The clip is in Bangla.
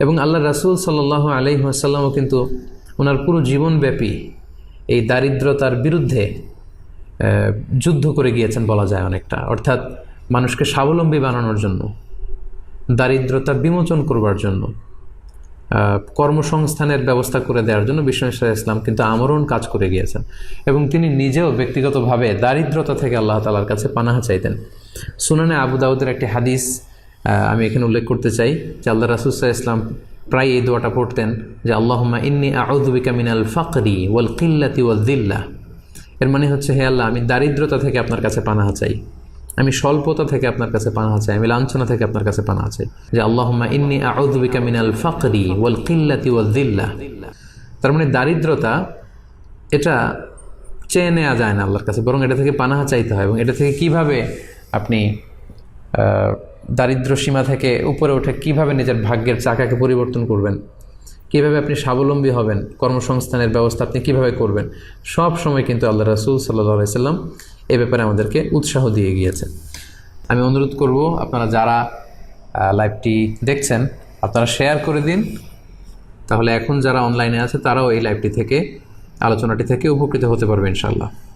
এবং আল্লাহ রাসূল সাল্লাল্লাহু আলাইহি ওয়াসাল্লামও কিন্তু ওনার পুরো জীবনব্যাপী এই দারিদ্রতার বিরুদ্ধে যুদ্ধ করে গিয়েছেন বলা যায় অনেকটা। অর্থাৎ মানুষকে স্বাবলম্বী বানানোর জন্য, দারিদ্রতা বিমোচন করবার জন্য, কর্মসংস্থানের ব্যবস্থা করে দেওয়ার জন্য বিষ্ণু ইসলাম কিন্তু আমরণ কাজ করে গিয়েছেন। এবং তিনি নিজেও ব্যক্তিগতভাবে দারিদ্রতা থেকে আল্লাহ তাআলার কাছে পানাহা চাইতেন। সুনানে আবু দাউদের একটি হাদিস আমি এখানে উল্লেখ করতে চাই যে আল্লাহ রাসূল সাল্লাল্লাহু আলাইহি ওয়াসাল্লাম প্রায় এই দোয়াটা পড়তেন যে আল্লাহুম্মা ইন্নী আউযু বিকা মিনাল ফাকরি ওয়াল কিল্লাতি ওয়াল যিল্লাহ। এর মানে হচ্ছে, হে আল্লাহ, আমি দারিদ্রতা থেকে আপনার কাছে পানাহা চাই, আমি স্বল্পতা থেকে আপনার কাছে পানাহা চাই, আমি লাঞ্ছনা থেকে আপনার কাছে পানাহা চাই। যে আল্লাহুম্মা ইন্নী আউযু বিকা মিনাল ফাকরি ওয়াল কিল্লাতি ওয়াল যিল্লাহ। তার মানে দারিদ্রতা এটা চেয়ে নেওয়া যায় না আল্লাহর কাছে, বরং এটা থেকে পানাহা চাইতে হয়। এবং এটা থেকে কিভাবে আপনি দারিদ্র সীমা থেকে উপরে উঠে কিভাবে নিজের ভাগ্যের চাকাকে পরিবর্তন করবেন, কিভাবে আপনি স্বাবলম্বী হবেন, কর্মসংস্থানের ব্যবস্থা আপনি কিভাবে করবেন, সব সময় কিন্তু আল্লাহ রাসূল সাল্লাল্লাহু আলাইহি সাল্লাম এ ব্যাপারে আমাদেরকে উৎসাহ দিয়ে গিয়েছেন। আমি অনুরোধ করব, আপনারা যারা লাইভটি দেখছেন আপনারা শেয়ার করে দিন, তাহলে এখন যারা অনলাইনে আছে তারাও এই লাইভটি থেকে, আলোচনাটি থেকে উপকৃত হতে পারবে ইনশাআল্লাহ।